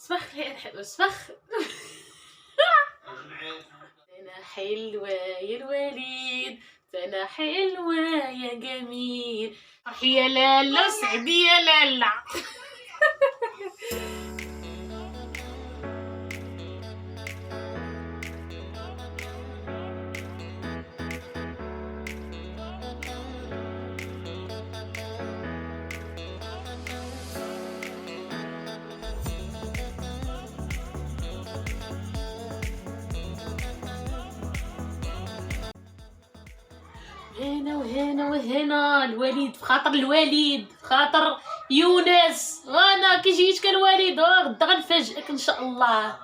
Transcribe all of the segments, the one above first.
صباح الخير حلو صباح. انا حلوة يا الوليد، انا حلوة يا جميل، فرحي يا لالا وسعدي يا لالا. هنا وهنا وهنا الوليد بخاطر الوليد بخاطر يونس، وانا كي جيت كالوليد غدا غنفاجئك ان شاء الله.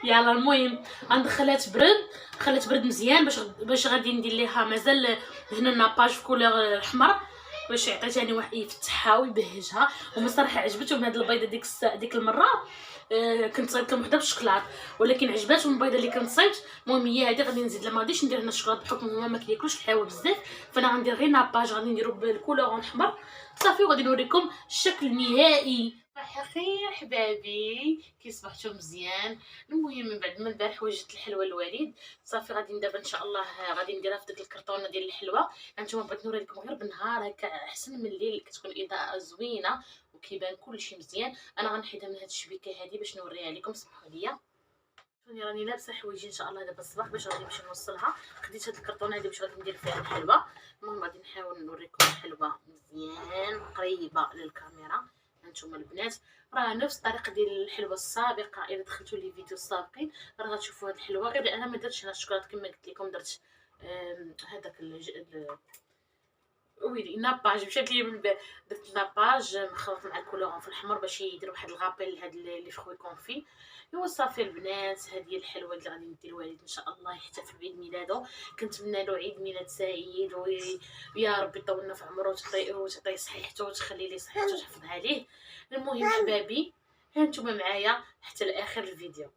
يلا المهم غندخلها تبرد، خلات تبرد مزيان باش غادي ندير ليها مازال هنا ناباج في كولور الاحمر باش يعطي ثاني واحد يفتحها ويبهجها. ومن صراحه عجبتهم هاد البيضه ديك المره. كنت صايبت لهم وحده بالشوكولات ولكن عجباتهم البيضه اللي كنت صايبت. المهم هي هذه غادي نزيد لها، ما غاديش ندير هنا الشوكولات بحكم هما ما كياكلوش الحلوى بزاف، فانا غندير غير ناباج غادي نديرو بالكولور احمر صافي. وغادي نوريكم الشكل النهائي. صباح الخير حبابي، كي صبحتوا مزيان؟ المهم من بعد ما البارح وجدت الحلوى الوليد صافي غادي دابا ان شاء الله غادي نديرها في ديك الكرتونه ديال الحلوى. نتوما بغيت نوري لكم غير بالنهار هكا احسن من الليل، كتكون الاضاءه زوينه وكيبان كلشي مزيان. انا غنحيدها من هاد الشبيكه هادي باش نوريها لكم. سمحوا لي راني لابسه حوايجي ان شاء الله دابا الصباح باش غادي نمشي نوصلها. خديت هاد الكرتونه هادي باش غادي ندير فيها الحلوى. المهم غادي نحاول نوريكم الحلوى مزيان قريبه للكاميرا. هانتوما البنات راه نفس الطريقه ديال الحلوى السابقه، الا دخلتوا لي فيديو السابقين راه غتشوفوا هاد الحلوى، غير انا ما درتش هنا الشوكولات كما قلت لكم، درت هذاك ويلي ناباج مشات ليا من بعد. درت ناباج مخلط مع الكولورون في الاحمر باش يدير واحد الغابيل لهاد لي فخوي كونفي. ايوا صافي البنات هذه الحلوى اللي غادي ندير الوالد ان شاء الله يحتفل بعيد ميلاده. كنتمنى له عيد ميلاد سعيد ويا ربي يطولنا في عمره وتعطيه صحيحته وتخلي ليه صحيحته وتحفظها ليه. المهم حبابي هانتوما معايا حتى لاخر الفيديو.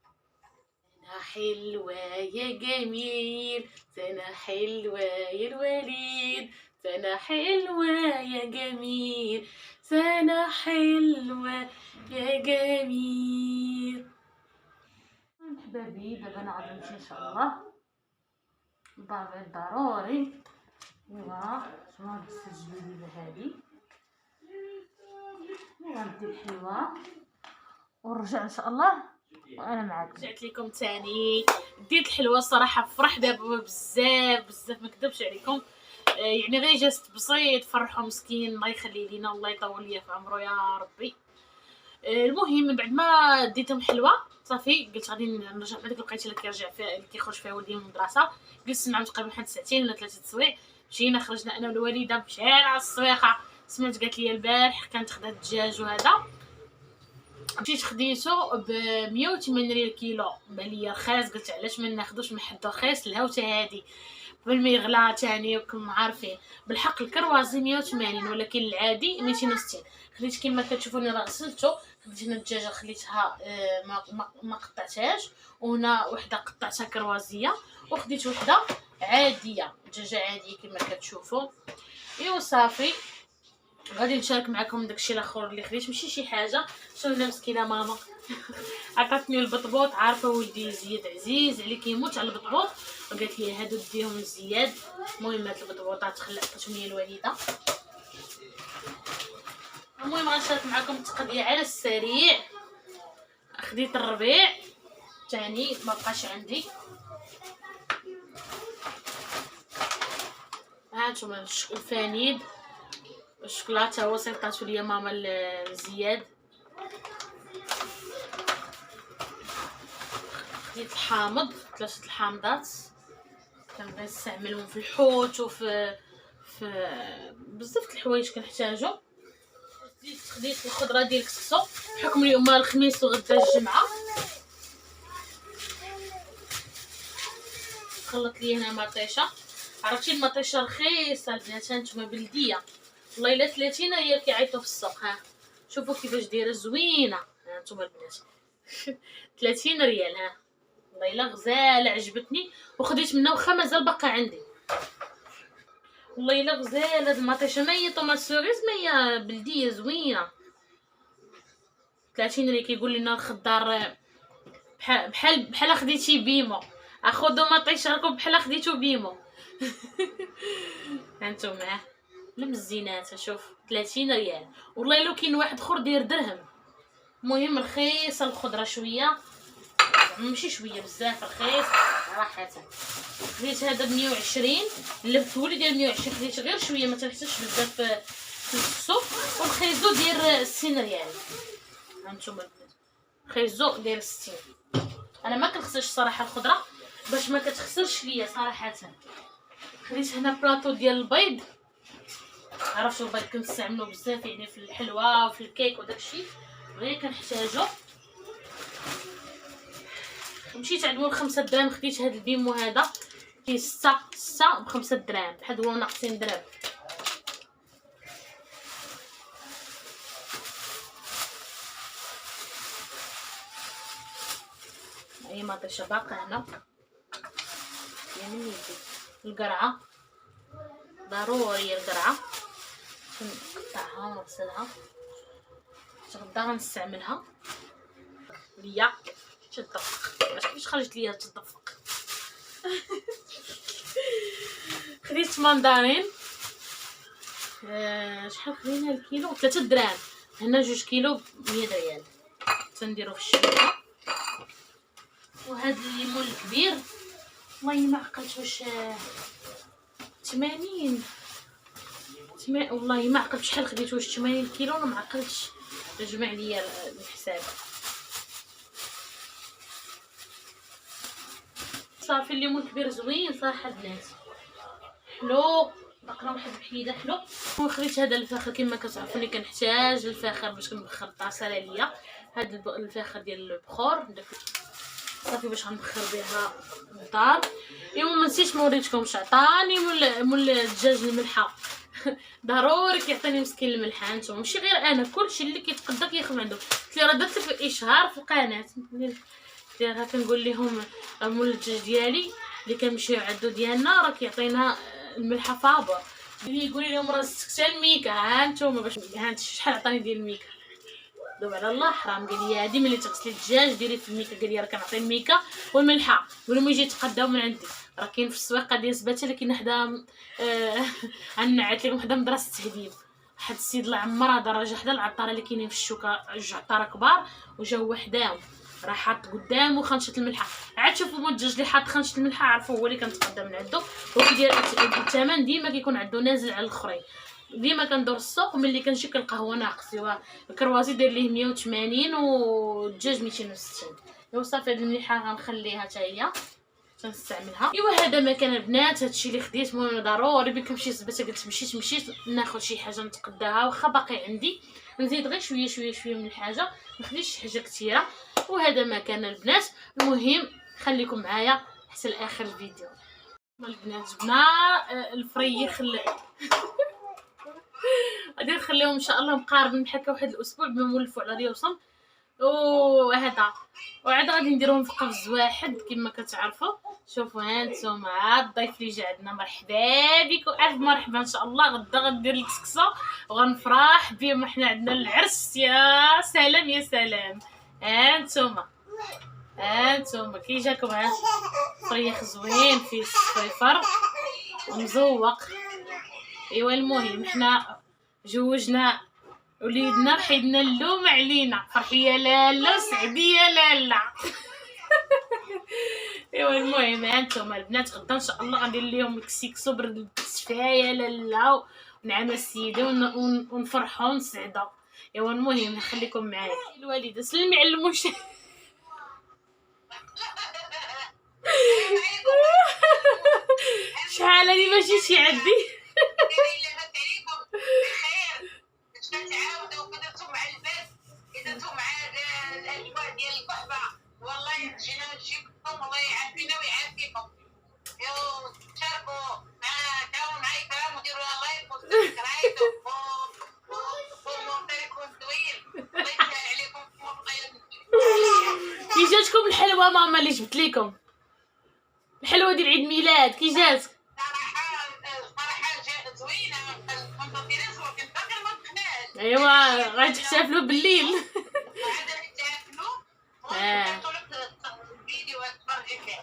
انا حلوة يا جميل، انا حلوة يا الوليد، انا حلوة يا جميل، انا حلوة يا جميل. حبابي دابا انا غادي نمشي ان شاء الله ضروري ضروري. ايوا شنو هاد السجليله هادي وغندير الحلوى ونرجع ان شاء الله وانا معاكم. رجعت لكم ثاني ديت الحلوى الصراحه فرح دابا بزاف بزاف ما نكذبش عليكم. يعني غير جاست بسيط فرحوا مسكين الله يخلي لينا الله يطول ليا في عمره يا ربي. المهم من بعد ما ديتهم حلوه صافي قلت غادي نرجع مع ديك الوقيته اللي كيرجع فيها اللي كيخرج فيها ولدي من المدرسه. جلست معاه تقريبا واحد ساعتين ولا 3 سوايع. مشينا خرجنا انا والوالده مشينا على السويقه. سمعت قالت لي البارح كانت خدات الدجاج وهذا، مشيت خديتو ب 180 ريال كيلو. بالي رخيص قلت علاش ما ناخذوش من حد رخيص. الهوته هادي قبل ما يغلى تاني وكم عارفين بالحق الكروازي 180 ولكن العادي 260. خديت كما كتشوفوني راه غسلته. خديت هنا الدجاجه خليتها ما قطعتهاش، وهنا وحده قطعتها كروازيه وخديت وحده عاديه دجاجه عاديه كما كتشوفوا. ايوا صافي غادي نشارك معكم داكشي الاخر اللي خديت ماشي شي حاجه. شنو مسكينه ماما عطاتني البطبوط، عارفه ولدي زياد عزيز عليه كيموت على البطبوط وقالت لي هادو ديهم لزياد. المهم هاد البطبوطات عطاتهم لي الوالده. المهم غنشارك معكم التقضيه على السريع. خديت الربيع ثاني ما بقاش عندي. هانتوما الفانيد الشوكولاته هو صيفطاتو ليا ماما لزياد. خديت الحامض 3 الحامضات كنبغي نستعملهم في الحوت وفي بزاف د الحوايج كنحتاجو. خديت الخضره ديال الكسكسو بحكم اليوم الخميس وغدا الجمعه. خلط لي هنا مطيشه، عرفتي المطيشه رخيصه البنات هانتوما بلديه والله الا 30 ريال كيعيطوا في السوق. ها شوفوا كيفاش دايره زوينه هانتوما البنات 30 ريال. ها والله الا غزاله عجبتني وخديت منها وخا مازال باقا عندي. والله الا غزاله هاد المطيشه ما هي طوماط سوريس ما هي بلديه زوينه 30 ريال. كيقول لنا الخضار بحال خديتي بيمو، اخذوا ما طيشاركم بحال خديتو بيمو. هانتوما المزينات شوف 30 ريال. والله لو كاين واحد اخر داير درهم. المهم رخيصه الخضره شويه، ماشي شويه بزاف، رخيص صراحه. خديت هذا ب 120، اللي ديال 120 خديت غير شويه، ما تنحتاجش بزاف في السوق. والخيزو داير 60 ريال. هانتوما خيزو داير 60. انا ما كنخسرش صراحه الخضره باش ما كتخسرش ليا صراحه. خديت هنا بلاطو ديال البيض، عرفتوا البيض كنستعملو بزاف يعني في الحلوى وفي الكيك وداكشي، غير كنحتاجو. مشيت عند مول 5 دراهم، خديت هاد البيمو هذا فيه 6 ب5 دراهم، بحال هو ناقصين درهم. اي مطيشه باقا هنا يا من يدي. القرعه ضروري، القرعه نقطعها ونغسلها، غدا غنستعملها ليا تدفق. كيفاش خرجت ليا تدفق؟ خديت ماندارين، شحال خدينا الكيلو؟ 3 دراهم. هنا 2 كيلو ب 100 ريال. تنديرو في الشبكه. وهذا الليمون الكبير والله ما عقلت واش 80 والله ما عقلت شحال خديت، واش 80 كيلو ولا ما عقلتش. جمع ليا الحساب. صافي الليمون الكبير زوين صراحه البنات، حلو بقرا واحد بحيده حلو. وخديت هذا الفاخر كما كتعرفوني كنحتاج الفاخر باش كنبخر الطاسه ليا. هذا الفاخر ديال البخور صافي باش غنبخر بها الدار. ايوا ما نسيتش ما وريتكمش، عطاني مول الدجاج الملحه. ضروري كيعطيني مسكين الملحه. نتوما ماشي غير انا، كلشي اللي كيتقدا كياخذ عنده. قلت لي راه درت لك الاشهار في القناه ديالها، كنقول لهم مول الدجاج ديالي اللي كنمشيو عندو ديالنا راه كيعطينا الملحه فابور. اللي يقول لهم راه سكتة الميكا. ها نتوما باش ها شحال عطاني ديال الميكا. دوب على الله حرام. قال لي هادي ملي تغسلي الدجاج ديري في الميكا. قال لي راه كنعطي الميكا والملحه ولما يجي يتقداو من عندي. راه كاين في السويقه ديال سباته اللي كاين حدا غنعت لكم حدا مدرسه تهذيب. واحد السيد الله يعمر هذا راه جا حدا العطاره اللي كاينين في الشوكه، جوج عطاره كبار وجا هو حداهم، راه حاط قدامه خنشه الملحه. عاد شوفوا الدجاج اللي حاط خنشه الملحه عرفوا هو اللي كنتقدى من عنده. وكيدير الثمن ديما كيكون عنده نازل على الاخرين. ديما كندور السوق ملي كنجي كنلقى هو ناقص. ايوا الكروازي داير ليه 180 والدجاج 260. ايوا صافي هاد المليحه غنخليها حتى هي تنستعملها. ايوا هذا ما كان البنات، هادشي اللي خديت. المهم ضروري بك نمشي سبته، قلت مشيت ناخذ شي حاجه نتقداها واخا باقي عندي، نزيد غير شويه من الحاجه، ما نخليش حاجه كثيره. وهذا ما كان البنات. المهم خليكم معايا حتى لاخر الفيديو. البنات جبنا الفريخ غادي نخليهم ان شاء الله مقاربين بحال هكا واحد الاسبوع بما نولفوا على ريوسهم. وهذا وعاد غادي نديرهم في قفز واحد كما كتعرفوا. شوفوا هانتوما عاد الضيف اللي جا عندنا، مرحبا بكم، الف مرحبا. ان شاء الله غدا غندير لك سكسو وغنفرح بهم. حنا عندنا العرس، يا سلام يا سلام. هانتوما كي جاكم ها فريخ زوين فيه الصفيفر ومزوق. ايوا المهم حنا جوجنا وليدنا، حيدنا اللوم علينا. فرحي يا لاله وسعدي يا لاله. ايوا المهم هانتوما البنات غدا ان شاء الله غندير لهم الكسيكسو برد الشفايه يا لاله ونعم السيدي ونفرحوا ونسعدوا. ايوا المهم نخليكم معايا. الوالده سلمي على المشاهد. شحال هادي ما جيتش عندي. تعاودوا كدرتو مع الباب، كدرتو مع الاجواء ديال الكعبه. والله جينا نجيبكم، الله يعافينا ويعافيكم. يو تشاركوا تعاونوا مع الكرام وديروا لايك وسبسكرايب ومونتيكم طويل. الله يسهل عليكم. كي جاتكم الحلوه ماما اللي جبت لكم؟ الحلوه ديال عيد ميلاد كي جات؟ صراحه جات زوينه. كنت باغي نصور كنت باغي ما دخلناش. ايوا غتحتفلوا بالليل.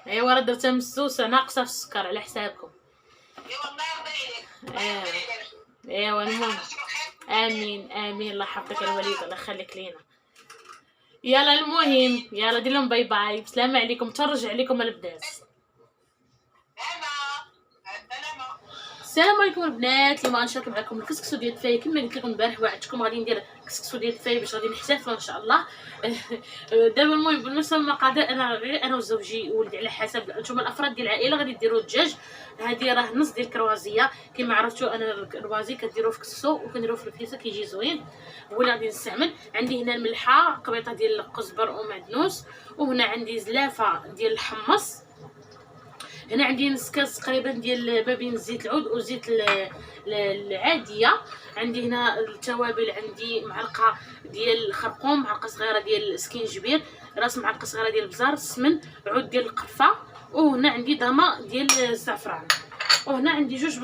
ايوا راه درتها مسوسه ناقصه في السكر على حسابكم. ايوا الله يرضي عليك، الله ايوا يرضي عليك. ايوا الله المهم. يخلصك بالخير. امين امين، الله يحفظك الوليد، الله يخليك لينا. يلا المهم، يلا دير لهم باي باي، بسلامه عليكم، تفرج عليكم البنات. السلامة. السلام عليكم البنات. اليوم غنشارك معكم الكسكسو ديال الفاي. كما قلت لكم البارح وعدتكم غادي ندير كسكسو ديال الفاي باش غادي نحتفلوا ان شاء الله. دابا المهم بالنسبه للمقادير، انا وزوجي وولدي على حسب نتوما الافراد ديال العائله غادي ديروا الدجاج. هذه راه نص ديال الكروازيه. كما عرفتوا انا الكروازي كديروه في كسكسو وكنديروه في الفليسه كيجي زوين. هو اللي غادي نستعمل. عندي هنا الملحه، قبيطه ديال القزبر ومعدنوس، وهنا عندي زلافه ديال الحمص. هنا عندي نص كاس تقريبا ديال ما بين زيت العود وزيت العاديه. عندي هنا التوابل، عندي معلقه ديال الخرقوم، معلقه صغيره ديال السكينجبير، راس معلقه صغيره ديال البزار، السمن، عود ديال القرفه، وهنا عندي ضمه ديال الزعفران، وهنا عندي جوج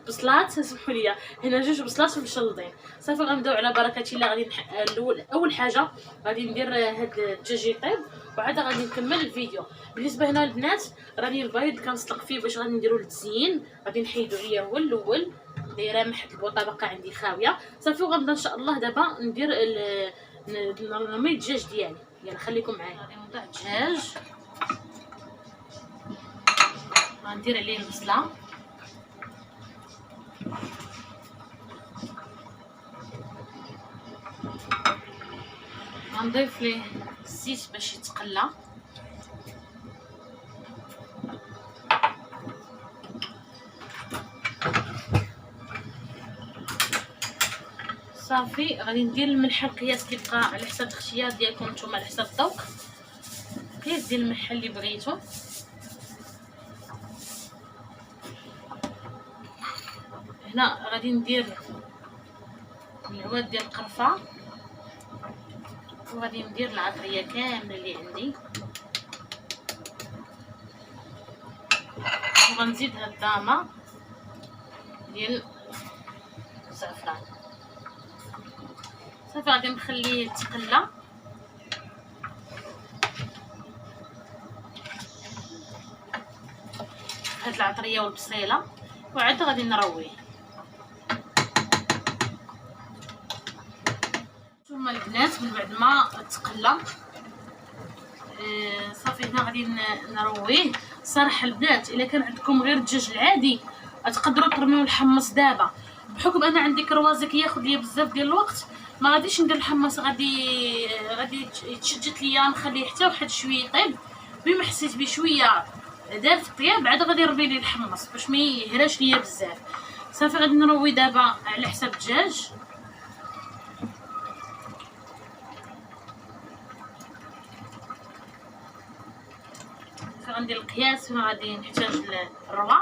بصلات سمحوا لي، هنا جوج بصلات مشلضين. صافي غنبداو على بركه الله. غادي اول حاجه غادي ندير هاد الدجاج يطيب وعاد غادي نكمل الفيديو. بالنسبه هنا البنات راني البيض كنسلق فيه باش غادي نديرو التزيين، غادي نحيدو عليا هو الاول، دايره محت البوطه باقا عندي خاويه. صافي وغنبدا ان شاء الله دابا ندير نرمي الدجاج ديالي. يلا خليكم معايا. غادي نوضع الدجاج، غندير عليه البصله، غنضيف ليه الزيت باش يتقلى، صافي غادي ندير الملح القياس كيبقى على حسب الاختيار ديالكم نتوما، على حسب الذوق، قياس ديال الملح اللي بغيتو. هنا غادي ندير العواد ديال القرفه، وغادي ندير العطريه كامله اللي عندي، وغنزيد هاد الضامه ديال الزعفران. صافي غادي نخليه يتقلى. هاد العطريه والبصيله وعاد غادي نرويه. ثم البنات من بعد ما تقلى صافي هنا غادي نرويه. صراحه البنات الا كان عندكم غير الدجاج العادي تقدروا ترميو الحمص دابا، بحكم انا عندي كروازي كياخذ ليا بزاف ديال الوقت ما غاديش ندير الحمص، غادي يتشجت ليا نخليه حتى واحد شويه يطيب. بما حسيت بشويه دار في الطياب عاد غادي نرمي ليه الحمص باش ما يهراش ليا بزاف. صافي غادي نروي دابا على حساب الدجاج. غندير القياس، هنا غادي نحتاج الربع،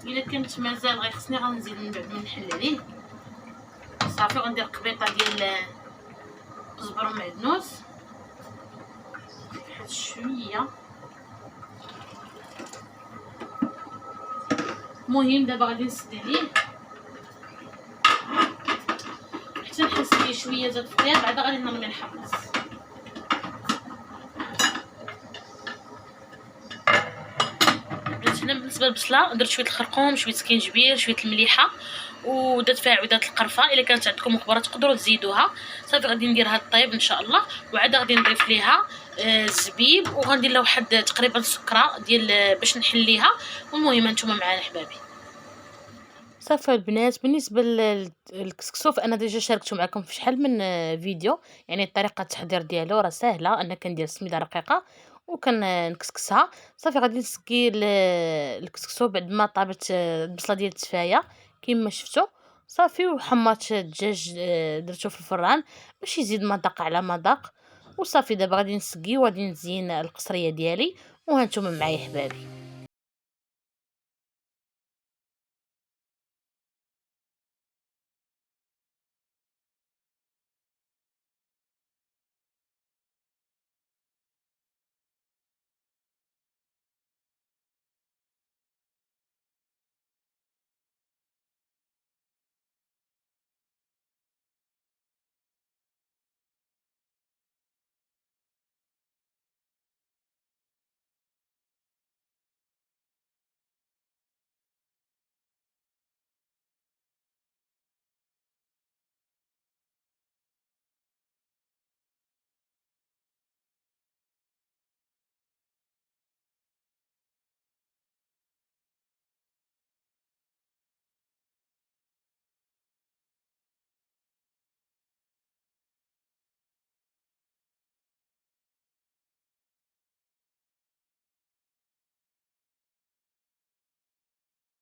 الا كانت مازال غيخصني غنزيد من بعد ما نحل عليه. صافي غندير قبيطه ديال القزبر ومعدنوس واحد شويه. المهم دابا غادي نسد عليه حتى نحس بيه شويه زاد في الطياب، بعدا غادي نرمي الحمص. هنا بالنسبه للبصله درت شويه الخرقوم، شويه سكينجبير، شويه المليحه، ودرت فيها عودات القرفه. الا كانت عندكم مخبره تقدروا تزيدوها. صافي غادي نديرها طيب ان شاء الله، وعاد غادي نضيف ليها الزبيب، وغندير لها واحد تقريبا سكره ديال باش نحليها. والمهم نتوما معانا حبابي. صافي البنات بالنسبه للكسكسو فانا ديجا شاركته معكم في شحال من فيديو، يعني طريقه التحضير ديالو راه سهله. انا كندير السميده رقيقه وكنكسكسها. صافي غادي نسقي الكسكسو بعد ما طابت البصله ديال التفايه كما شفتوا. صافي وحمرت الدجاج درتو في الفران باش يزيد مذاق على مذاق. وصافي دابا غادي نسقي وغادي نزين القصريه ديالي، وهانتوما معايا حبابي.